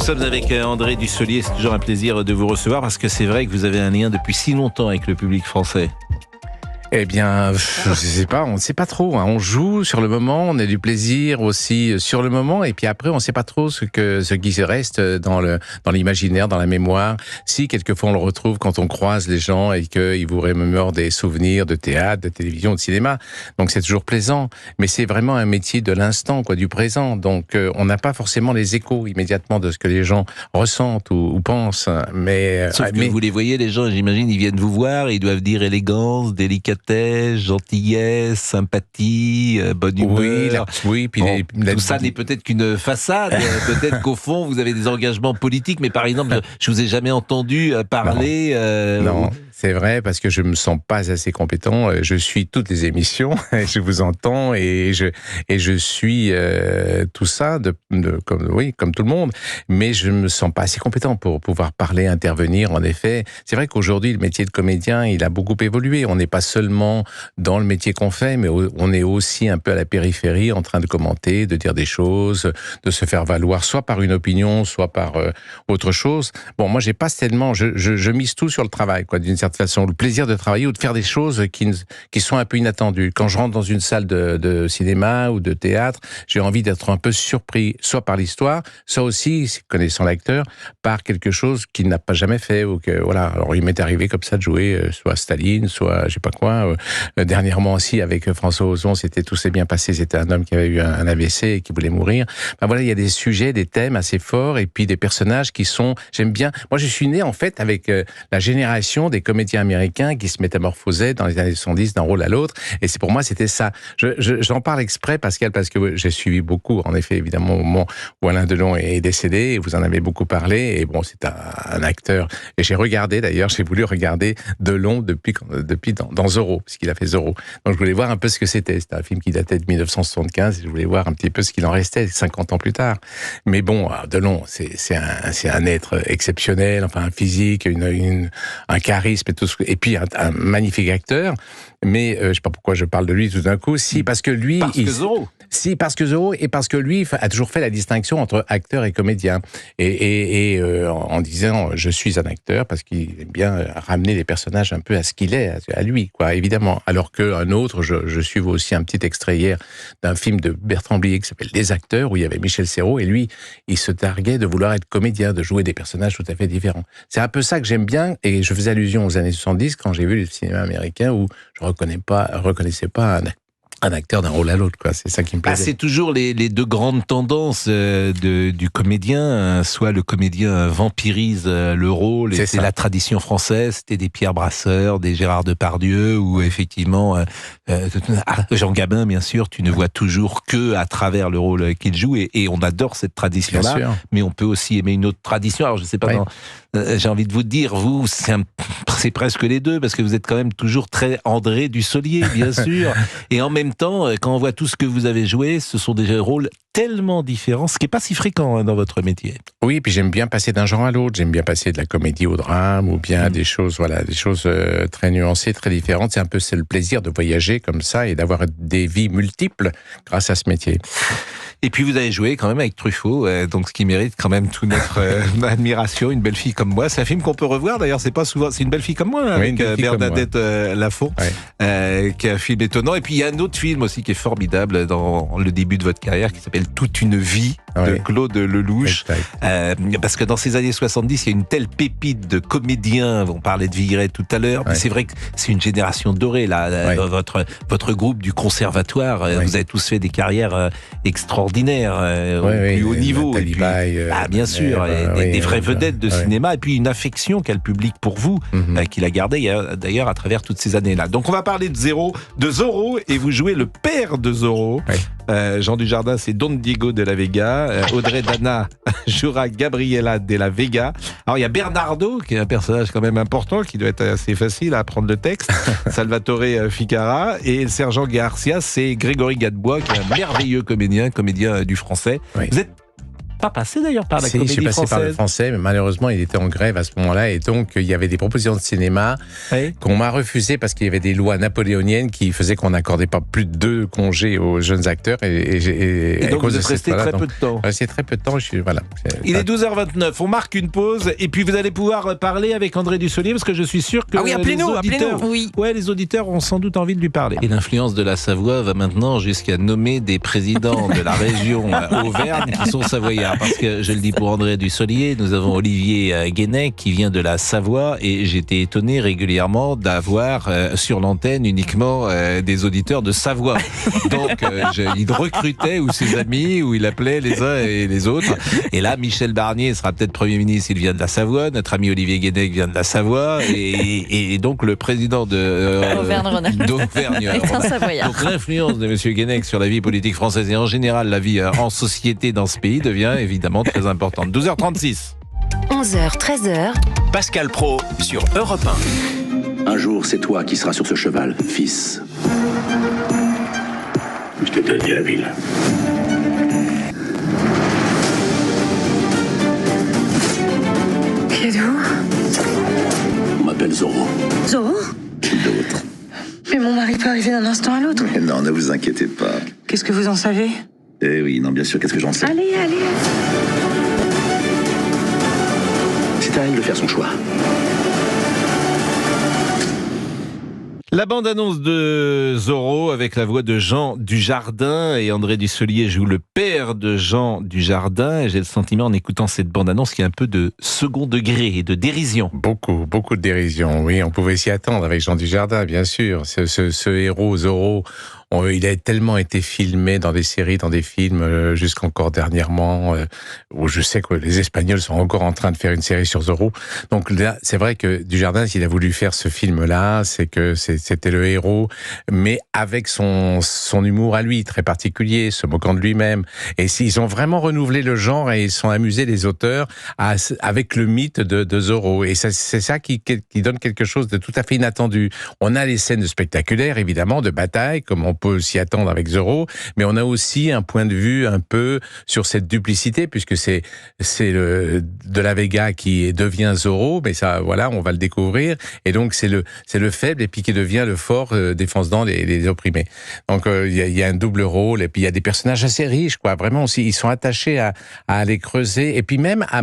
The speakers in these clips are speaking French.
sommes avec André Dussolier, c'est toujours un plaisir de vous recevoir parce que c'est vrai que vous avez un lien depuis si longtemps avec le public français. Eh bien, je sais pas, on ne sait pas trop. On joue sur le moment, on a du plaisir aussi sur le moment, et puis après, on ne sait pas trop ce qui se reste dans l'imaginaire, dans la mémoire. Si quelquefois on le retrouve quand on croise les gens et qu'ils vous remémorent des souvenirs de théâtre, de télévision, de cinéma, donc c'est toujours plaisant. Mais c'est vraiment un métier de l'instant, du présent. Donc, on n'a pas forcément les échos immédiatement de ce que les gens ressentent ou pensent. Sauf que vous les voyez, les gens, j'imagine, ils viennent vous voir, ils doivent dire élégance, délicatesse, gentillesse, sympathie, bonne humeur. Oui, puis bon, tout ça n'est peut-être qu'une façade. Peut-être qu'au fond, vous avez des engagements politiques, mais par exemple, je vous ai jamais entendu parler. Non, c'est vrai, parce que je me sens pas assez compétent. Je suis toutes les émissions, je vous entends et je suis tout ça comme tout le monde, mais je me sens pas assez compétent pour pouvoir parler, intervenir. En effet, c'est vrai qu'aujourd'hui, le métier de comédien, il a beaucoup évolué. On n'est pas seulement dans le métier qu'on fait, mais on est aussi un peu à la périphérie, en train de commenter, de dire des choses, de se faire valoir, soit par une opinion, soit par autre chose. Bon, moi, j'ai pas tellement, je mise tout sur le travail, d'une certaine façon, le plaisir de travailler ou de faire des choses qui sont un peu inattendues. Quand je rentre dans une salle de cinéma ou de théâtre, j'ai envie d'être un peu surpris, soit par l'histoire, soit aussi, connaissant l'acteur, par quelque chose qu'il n'a pas jamais fait, ou que, voilà. Alors, il m'est arrivé comme ça de jouer, soit Staline, soit, je sais pas quoi. Dernièrement aussi, avec François Ozon, tout s'est bien passé. C'était un homme qui avait eu un AVC et qui voulait mourir. Ben voilà, il y a des sujets, des thèmes assez forts, et puis des personnages qui sont, j'aime bien. Moi, je suis né, en fait, avec la génération des comédiens américains qui se métamorphosaient dans les années 70 d'un rôle à l'autre. Et pour moi, c'était ça. J'en parle exprès, Pascal, parce que j'ai suivi beaucoup, en effet, évidemment, au moment où Alain Delon est décédé, et vous en avez beaucoup parlé. Et bon, c'est un acteur. Et j'ai voulu regarder Delon depuis dans Zorro, parce qu'il a fait Zorro. Donc je voulais voir un peu ce que c'était. C'était un film qui datait de 1975, et je voulais voir un petit peu ce qu'il en restait 50 ans plus tard. Mais bon, Delon, c'est un être exceptionnel, enfin un physique, un charisme et tout ce, et puis un magnifique acteur. Mais je sais pas pourquoi je parle de lui tout d'un coup. Parce que lui, parce que Zorro, et parce que lui a toujours fait la distinction entre acteur et comédien, en disant je suis un acteur parce qu'il aime bien ramener les personnages un peu à ce qu'il est, à lui, évidemment. Alors qu'un autre, je suis aussi un petit extrait hier d'un film de Bertrand Blier qui s'appelle Les Acteurs, où il y avait Michel Serrault, et lui, il se targuait de vouloir être comédien, de jouer des personnages tout à fait différents. C'est un peu ça que j'aime bien, et je faisais allusion aux années 70 quand j'ai vu le cinéma américain où je reconnaissais pas un acteur d'un rôle à l'autre, C'est ça qui me plaisait. C'est toujours les deux grandes tendances du comédien. Soit le comédien vampirise le rôle, et c'est la tradition française. C'était des Pierre Brasseur, des Gérard Depardieu, ou effectivement Jean Gabin, bien sûr. Tu ne vois toujours que à travers le rôle qu'il joue, et on adore cette tradition-là. Mais on peut aussi aimer une autre tradition. Alors je sais pas. J'ai envie de vous dire, vous, c'est presque les deux, parce que vous êtes quand même toujours très André Dussolier, bien sûr. Et en même temps, quand on voit tout ce que vous avez joué, ce sont des rôles tellement différents, ce qui n'est pas si fréquent dans votre métier. Oui, puis j'aime bien passer d'un genre à l'autre. J'aime bien passer de la comédie au drame, ou bien des choses très nuancées, très différentes. C'est le plaisir de voyager comme ça et d'avoir des vies multiples grâce à ce métier. Et puis vous avez joué quand même avec Truffaut, donc ce qui mérite quand même toute notre admiration. Une belle fille comme moi, c'est un film qu'on peut revoir d'ailleurs, c'est pas souvent. C'est Une belle fille comme moi, avec Bernadette Lafont, qui est un film étonnant. Et puis il y a un autre film aussi qui est formidable dans le début de votre carrière, qui s'appelle Toute une vie, de Claude Lelouch, parce que dans ces années 70, il y a une telle pépite de comédiens. On parlait de Villeray tout à l'heure, mais c'est vrai que c'est une génération dorée là. Votre groupe du conservatoire, vous avez tous fait des carrières extraordinaires, au plus haut niveau. Bien sûr, des vraies vedettes de cinéma, et puis une affection qu'a le public pour vous, qu'il a gardé d'ailleurs à travers toutes ces années-là. Donc on va parler de Zorro, et vous jouez le père de Zorro. Jean Dujardin, c'est Don Diego de la Vega. Audrey Dana jouera Gabriela de la Vega. Alors il y a Bernardo, qui est un personnage quand même important, qui doit être assez facile à apprendre le texte. Salvatore Ficara. Et le sergent Garcia, c'est Grégory Gadebois, qui est un merveilleux comédien du français. Vous êtes pas passé d'ailleurs par la comédie française. Je suis passé par le français, mais malheureusement, il était en grève à ce moment-là. Et donc, il y avait des propositions de cinéma qu'on m'a refusées parce qu'il y avait des lois napoléoniennes qui faisaient qu'on n'accordait pas plus de 2 congés aux jeunes acteurs. Et donc, vous êtes resté très peu de temps. C'est très peu de temps. Il est 12h29. On marque une pause et puis vous allez pouvoir parler avec André Dussolier parce que je suis sûr que les auditeurs ont sans doute envie de lui parler. Et l'influence de la Savoie va maintenant jusqu'à nommer des présidents de la région Auvergne qui sont savoyards. Parce que, je le dis pour André Dussolier, nous avons Olivier Guénec qui vient de la Savoie et j'étais étonné régulièrement d'avoir sur l'antenne uniquement des auditeurs de Savoie. Donc, il recrutait ou ses amis ou il appelait les uns et les autres. Et là, Michel Barnier sera peut-être Premier ministre, il vient de la Savoie. Notre ami Olivier Guénec vient de la Savoie. Et donc, le président d'Auvergne est un Savoyard. Donc, l'influence de M. Guénec sur la vie politique française et en général la vie en société dans ce pays devient évidemment très importante. 12h36. 11h, 13h. Pascal Praud sur Europe 1. Un jour, c'est toi qui seras sur ce cheval, fils. Je te donne la ville. Qui êtes-vous? On m'appelle Zorro. Zorro? Qui d'autre? Mais mon mari peut arriver d'un instant à l'autre. Mais non, ne vous inquiétez pas. Qu'est-ce que vous en savez? Eh oui, non, bien sûr, qu'est-ce que j'en sais? Allez. C'est à elle de faire son choix. La bande-annonce de Zorro avec la voix de Jean Dujardin et André Dussolier joue le père de Jean Dujardin et j'ai le sentiment en écoutant cette bande-annonce qu'il y a un peu de second degré et de dérision. Beaucoup de dérision, oui, on pouvait s'y attendre avec Jean Dujardin, bien sûr. Ce héros Zorro, il a tellement été filmé dans des séries, dans des films, jusqu'encore dernièrement, où je sais que les Espagnols sont encore en train de faire une série sur Zorro. Donc là, c'est vrai que Dujardin, s'il a voulu faire ce film-là, c'est que c'était le héros, mais avec son humour à lui, très particulier, se moquant de lui-même. Et ils ont vraiment renouvelé le genre et ils sont amusés, les auteurs, avec le mythe de Zorro. Et c'est ça qui donne quelque chose de tout à fait inattendu. On a les scènes spectaculaires, évidemment, de bataille, comme on peut s'y attendre avec Zorro, mais on a aussi un point de vue un peu sur cette duplicité, puisque c'est de la Vega qui devient Zorro, mais ça, voilà, on va le découvrir, et donc c'est le faible, et puis qui devient le fort, défense les opprimés. Donc il y a un double rôle, et puis il y a des personnages assez riches, quoi, vraiment aussi, ils sont attachés à les creuser, et puis même à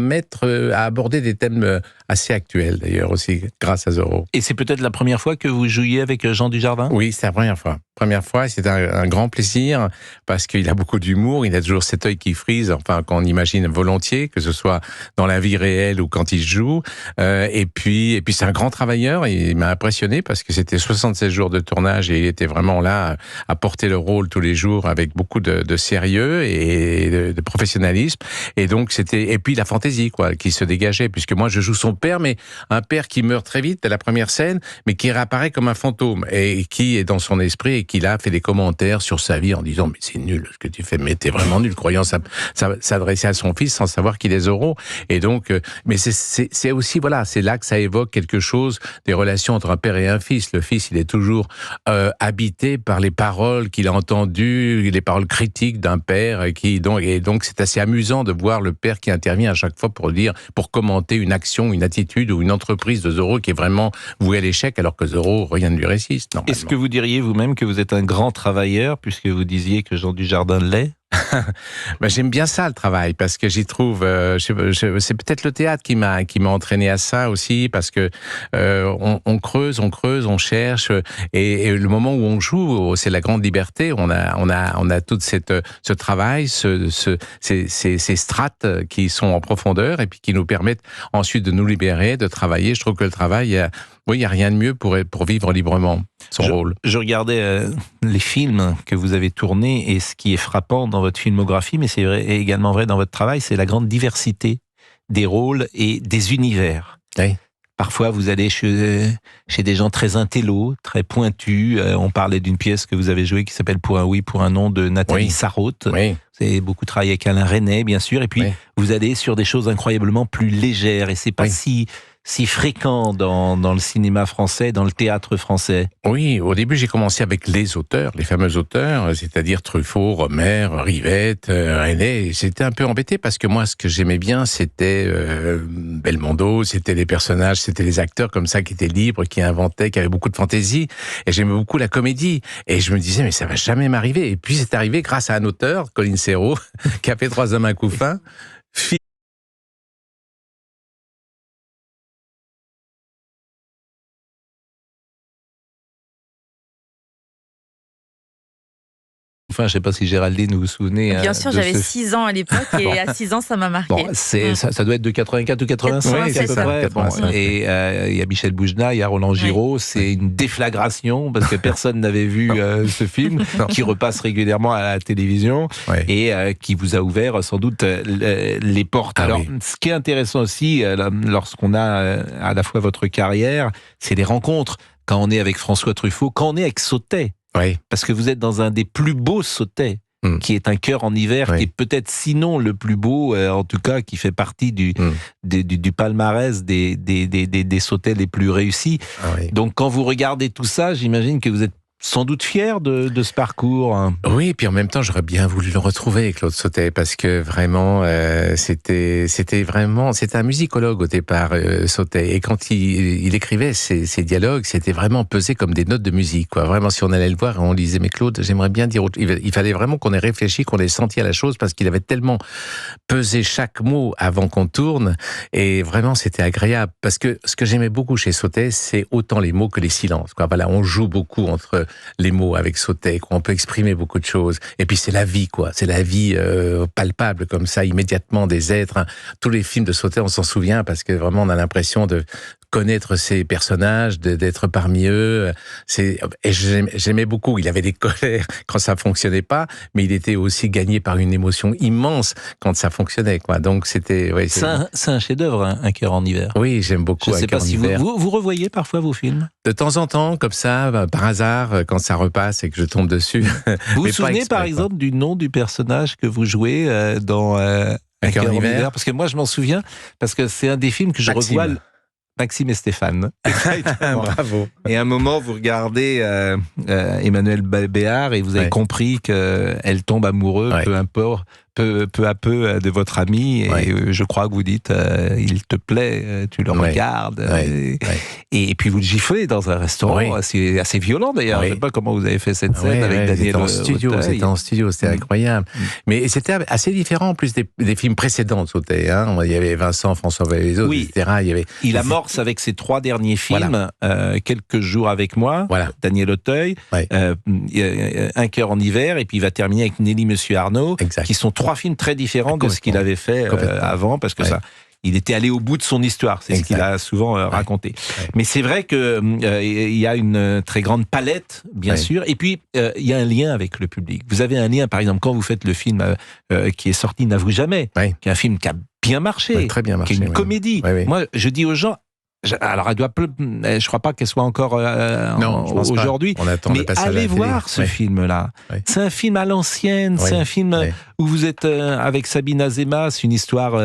aborder des thèmes assez actuels, d'ailleurs, aussi, grâce à Zorro. Et c'est peut-être la première fois que vous jouiez avec Jean Dujardin? Oui, c'est la première fois. C'est un grand plaisir parce qu'il a beaucoup d'humour, il a toujours cet œil qui frise, enfin qu'on imagine volontiers, que ce soit dans la vie réelle ou quand il joue. Et puis c'est un grand travailleur, il m'a impressionné parce que c'était 76 jours de tournage et il était vraiment là à porter le rôle tous les jours avec beaucoup de sérieux et de professionnalisme. Et donc et puis la fantaisie, quoi, qui se dégageait, puisque moi je joue son père, mais un père qui meurt très vite à la première scène, mais qui réapparaît comme un fantôme et qui est dans son esprit et qui là fait des commentaires sur sa vie en disant mais c'est nul ce que tu fais, mais t'es vraiment nul, croyant s'adresser à son fils sans savoir qu'il est Zorro. Et donc mais c'est aussi, voilà, c'est là que ça évoque quelque chose des relations entre un père et un fils. Le fils, il est toujours habité par les paroles qu'il a entendues, les paroles critiques d'un père et donc c'est assez amusant de voir le père qui intervient à chaque fois pour commenter une action, une attitude ou une entreprise de Zorro qui est vraiment vouée à l'échec, alors que Zorro, rien ne lui résiste. Est-ce que vous diriez vous-même que vous êtes un grand travailleur, puisque vous disiez que Jean Dujardin l'est? Ben, j'aime bien ça, le travail, parce que j'y trouve. C'est peut-être le théâtre qui m'a entraîné à ça aussi, parce que on creuse, on cherche, et le moment où on joue, c'est la grande liberté. On a toute ce travail, ces strates qui sont en profondeur et puis qui nous permettent ensuite de nous libérer, de travailler. Je trouve que le travail, il n'y a rien de mieux pour vivre librement son rôle. Je regardais les films que vous avez tournés, et ce qui est frappant dans votre filmographie, mais c'est également vrai dans votre travail, c'est la grande diversité des rôles et des univers. Oui. Parfois, vous allez chez des gens très intellos, très pointus. On parlait d'une pièce que vous avez jouée qui s'appelle Pour un oui, pour un non, de Nathalie Sarraute. Oui. Vous avez beaucoup travaillé avec Alain Resnais, bien sûr. Et puis, vous allez sur des choses incroyablement plus légères. Et c'est pas si fréquent dans le cinéma français, dans le théâtre français? Oui, au début j'ai commencé avec les auteurs, les fameux auteurs, c'est-à-dire Truffaut, Rohmer, Rivette, René. J'étais un peu embêté parce que moi ce que j'aimais bien c'était Belmondo, c'était les personnages, c'était les acteurs comme ça qui étaient libres, qui inventaient, qui avaient beaucoup de fantaisie. Et j'aimais beaucoup la comédie. Et je me disais mais ça va jamais m'arriver. Et puis c'est arrivé grâce à un auteur, Colin Serrault, qui a fait 3 hommes un couffin. Enfin, je sais pas si Géraldine, vous vous souvenez. Bien sûr, j'avais 6 ans à l'époque et à 6 ans, ça m'a marqué. Bon, ça doit être de 84 ou 85 à peu près. Bon, et il y a Michel Boujna, il y a Roland Giraud. C'est une déflagration parce que personne n'avait vu ce film qui repasse régulièrement à la télévision et qui vous a ouvert sans doute les portes. Alors, ce qui est intéressant aussi, lorsqu'on a à la fois votre carrière, c'est les rencontres. Quand on est avec François Truffaut, quand on est avec Sautet. Oui. Parce que vous êtes dans un des plus beaux Sautets, qui est Un cœur en hiver, qui est peut-être sinon le plus beau, en tout cas qui fait partie du palmarès des Sautets les plus réussis. Donc quand vous regardez tout ça, j'imagine que vous êtes sans doute fier de ce parcours. Oui, et puis en même temps, j'aurais bien voulu le retrouver, Claude Sautet, parce que vraiment, c'était un musicologue au départ, Sautet. Et quand il écrivait ses dialogues, c'était vraiment pesé comme des notes de musique, quoi. Vraiment, si on allait le voir, on disait, mais Claude, j'aimerais bien dire autre chose. Il fallait vraiment qu'on ait réfléchi, qu'on ait senti à la chose, parce qu'il avait tellement pesé chaque mot avant qu'on tourne. Et vraiment, c'était agréable. Parce que ce que j'aimais beaucoup chez Sautet, c'est autant les mots que les silences, quoi. Voilà, on joue beaucoup entre les mots avec Sautet, on peut exprimer beaucoup de choses. Et puis c'est la vie, quoi. C'est la vie palpable comme ça, immédiatement, des êtres. Hein. Tous les films de Sautet, on s'en souvient parce que vraiment on a l'impression de connaître ces personnages, d'être parmi eux. Et j'aimais beaucoup. Il avait des colères quand ça fonctionnait pas, mais il était aussi gagné par une émotion immense quand ça fonctionnait, quoi. Donc c'était. Ouais, c'est un chef-d'œuvre, hein, Un cœur en hiver. Oui, j'aime beaucoup. Je sais pas si vous revoyez parfois vos films. De temps en temps, comme ça, par hasard, quand ça repasse et que je tombe dessus. Vous vous souvenez par exemple du nom du personnage que vous jouez dans Un cœur en hiver? Parce que moi je m'en souviens, parce que c'est un des films que je revois. Maxime et Stéphane. Bravo. Et à un moment, vous regardez Emmanuel Béard et vous avez compris qu'elle tombe amoureuse, peu à peu de votre ami. Et je crois que vous dites, il te plaît, tu le regardes. Et puis vous le giflez dans un restaurant assez violent d'ailleurs. Je ne sais pas comment vous avez fait cette scène avec Daniel C'était en studio, c'était incroyable. Mais c'était assez différent en plus des films précédents de Sautet. Hein. Il y avait Vincent, François Valézo, etc. Il amorce avec ses 3 derniers films, Quelques jours avec moi, Daniel Auteuil, Un cœur en hiver, et puis il va terminer avec Nelly Monsieur Arnaud, qui sont 3 films très différents de ce qu'il avait fait avant, parce que il était allé au bout de son histoire, c'est ce qu'il a souvent raconté. Mais c'est vrai que il y a une très grande palette, bien sûr, et puis il y a un lien avec le public. Vous avez un lien, par exemple, quand vous faites le film qui est sorti N'avoue jamais, qui est un film qui a bien marché, très bien marché, qui est une comédie. Moi, je dis aux gens, alors elle doit, je crois pas qu'elle soit encore aujourd'hui, mais allez voir ce film-là. C'est un film à l'ancienne, c'est un film où vous êtes avec Sabine Azéma, c'est une histoire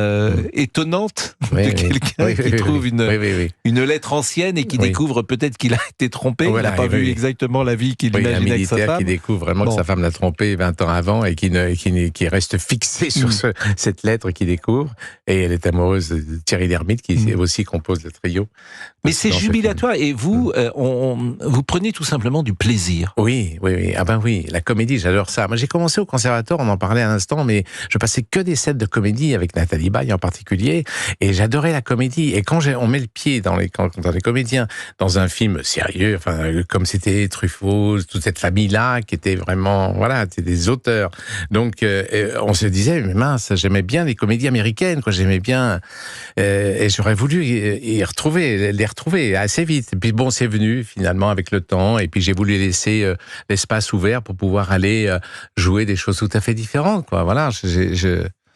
étonnante de quelqu'un qui trouve une lettre ancienne et qui découvre peut-être qu'il a été trompé, il n'a pas vu exactement la vie qu'il imaginait avec sa femme. Un militaire qui découvre vraiment que sa femme l'a trompé 20 ans avant et qui reste fixé sur cette lettre qu'il découvre, et elle est amoureuse de Thierry Lhermitte qui aussi compose le trio. Mais c'est jubilatoire, et vous, vous prenez tout simplement du plaisir. Oui. Ah ben oui, la comédie, j'adore ça. Moi, j'ai commencé au conservatoire, on en parlait à l'instant, mais je passais que des sets de comédie avec Nathalie Baye en particulier, et j'adorais la comédie. Et quand on met le pied dans les comédiens, dans un film sérieux, enfin, comme c'était Truffaut, toute cette famille-là, qui était vraiment, c'était des auteurs. Donc, on se disait, mais mince, j'aimais bien les comédies américaines, quoi, j'aimais bien, et j'aurais voulu les retrouver assez vite. Et puis bon, c'est venu finalement avec le temps, et puis j'ai voulu laisser l'espace ouvert pour pouvoir aller jouer des choses tout à fait différentes, quoi. Voilà,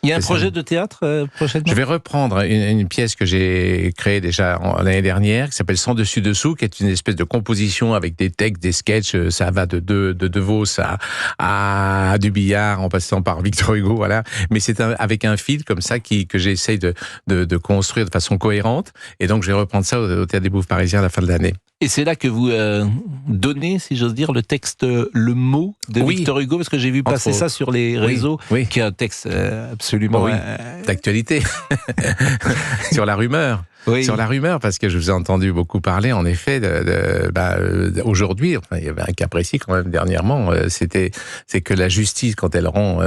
Il y a un projet de théâtre prochainement ? Je vais reprendre une pièce que j'ai créée déjà l'année dernière, qui s'appelle Sans dessus dessous, qui est une espèce de composition avec des textes, des sketchs. Ça va de De Vos à du Billard, en passant par Victor Hugo, voilà. Mais c'est avec un fil comme ça que j'essaye de construire de façon cohérente. Et donc, je vais reprendre ça au Théâtre des Bouffes Parisiens à la fin de l'année. Et c'est là que vous donnez, si j'ose dire, le texte, le mot de Victor Hugo, parce que j'ai vu passer ça sur les réseaux, qui est un texte absolument... d'actualité, sur la rumeur. Oui. Sur la rumeur, parce que je vous ai entendu beaucoup parler, en effet, aujourd'hui, enfin, il y avait un cas précis quand même dernièrement, c'est que la justice, quand elle rend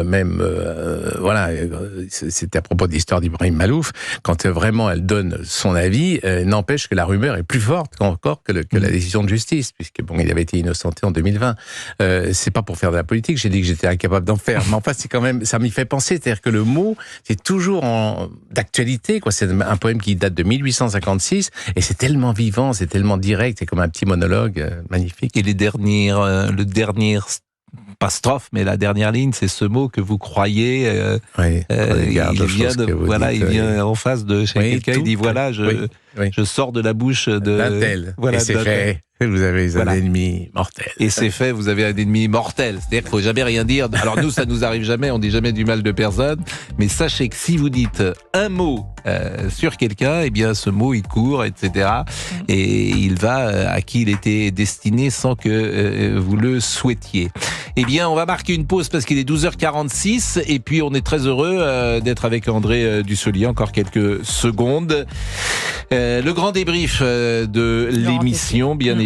c'était à propos de l'histoire d'Ibrahim Malouf, quand vraiment elle donne son avis, n'empêche que la rumeur est plus forte encore que la décision de justice, puisque bon, il avait été innocenté en 2020. C'est pas pour faire de la politique, j'ai dit que j'étais incapable d'en faire, mais enfin, c'est quand même, ça m'y fait penser, c'est-à-dire que le mot, c'est toujours d'actualité, quoi. C'est un poème qui date de 1856, et c'est tellement vivant, c'est tellement direct, c'est comme un petit monologue magnifique. Et le dernier, pas strophe, mais la dernière ligne, c'est ce mot que vous croyez. Il vient en face de chez quelqu'un, il dit voilà, je sors de la bouche d'un tel. Voilà, et c'est fait. Vous avez un ennemi mortel. Et c'est fait, vous avez un ennemi mortel. C'est-à-dire qu'il ne faut jamais rien dire. Alors nous, ça nous arrive jamais, on dit jamais du mal de personne. Mais sachez que si vous dites un mot sur quelqu'un, eh bien ce mot, il court, etc. Et il va à qui il était destiné sans que vous le souhaitiez. Eh bien, on va marquer une pause parce qu'il est 12h46. Et puis, on est très heureux d'être avec André Dussolier encore quelques secondes. Le grand débrief de l'émission, bien évidemment.